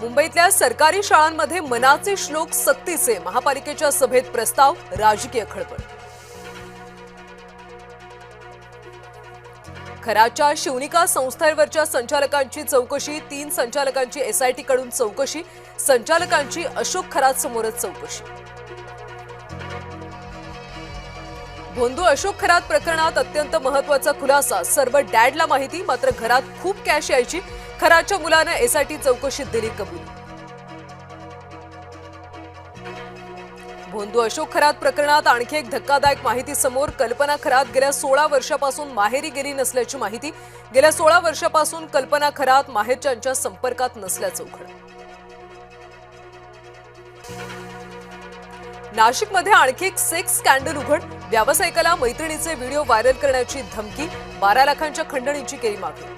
मुंबईतल्या सरकारी शाळांमध्ये मनाचे श्लोक सक्तीचे महापालिकेच्या सभेत प्रस्ताव, राजकीय खळबळ। खराच्या शिवनिका संस्थेवरच्या संचालकांची चौकशी, 3 संचालकांची एसआयटी कडून चौकशी, संचालकांची अशोक खरात समोरच चौकशी। भोंदू अशोक खरात प्रकरणात अत्यंत महत्त्वाचा खुलासा, सर्व डॅडला माहिती, मात्र घरात खूप कॅश यायची, खराच्या मुलाने एसआयटी चौकशीत दिली कबुली। भोंदू अशोक खरात प्रकरणात आणखी एक धक्कादायक माहिती समोर, कल्पना खरात गेल्या 16 वर्षापासून माहेरी गेली नसल्याची माहिती। गेल्या 16 वर्षापासून कल्पना खरात माहेरच्यांच्या संपर्कात नसल्याचं उघड। नाशिकमध्ये आणखी एक सेक्स स्कॅन्डल उघड, व्यावसायिकाला मैत्रिणीचे व्हिडिओ व्हायरल करण्याची धमकी, 12 लाखांच्या खंडणीची केली मागणी।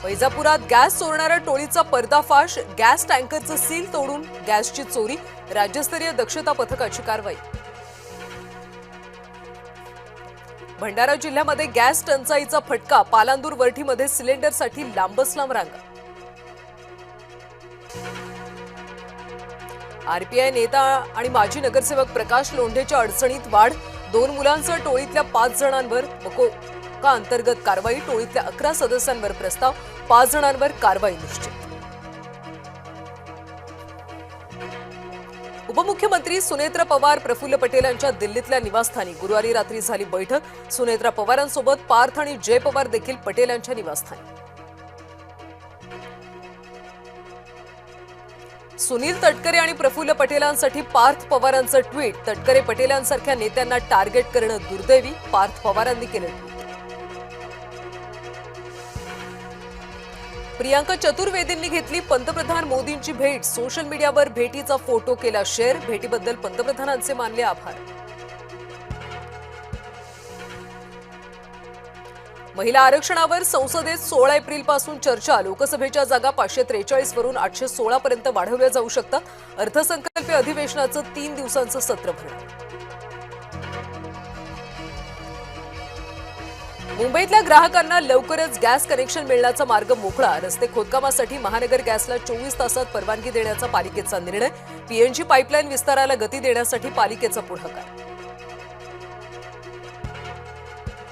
वैजापुरात गॅस चोरणाऱ्या टोळीचा पर्दाफाश, गॅस टँकरचं सील तोडून गॅसची चोरी, राज्यस्तरीय दक्षता पथकाची कारवाई। भंडारा जिल्ह्यामध्ये गॅस टंचाईचा फटका, पालांदूर वरठीमध्ये सिलेंडरसाठी लांबच लांब रांगा। आरपीआय नेता आणि माजी नगरसेवक प्रकाश लोंढेच्या अडचणीत वाढ, 2 मुलांसह टोळीतल्या 5 जणांवर मकोका अंतर्गत कारवाई, टोळीतल्या 11 सदस्यांवर प्रस्ताव, 5 जणांवर कारवाई निश्चित। उपमुख्यमंत्री सुनेत्रा पवार प्रफुल्ल पटेल यांच्या दिल्लीतल्या निवासस्थानी गुरुवारी रात्री झाली बैठक, सुनेत्रा पवारांसोबत पार्थ आणि जय पवार देखील पटेल यांच्या निवासस्थानी। सुनील तटकरे आणि प्रफुल्ल पटेलांसाठी पार्थ पवारांचं ट्विट, तटकरे पटेलांसारख्या नेत्यांना टार्गेट करणं दुर्दैवी, पार्थ पवारांनी केलं ट्विट। प्रियांका चतुर्वेदींनी घेतली पंतप्रधान मोदींची भेट, सोशल मीडियावर भेटीचा फोटो केला शेअर, भेटीबद्दल पंतप्रधानांचे मानले आभार। महिला आरक्षणावर संसदेत 16 एप्रिलपासून चर्चा, लोकसभेच्या जागा 543 वरून 816 पर्यंत वाढवल्या जाऊ शकतात, अर्थसंकल्पीय अधिवेशनाचं 3 दिवसांचं सत्र भरणार। मुंबईतल्या ग्राहकांना लवकरच गॅस कनेक्शन मिळण्याचा मार्ग मोकळा, रस्ते खोदकामासाठी महानगर गॅसला 24 तासात परवानगी देण्याचा पालिकेचा निर्णय, पीएनजी पाईपलाईन विस्ताराला गती देण्यासाठी पालिकेचा पुढाकार।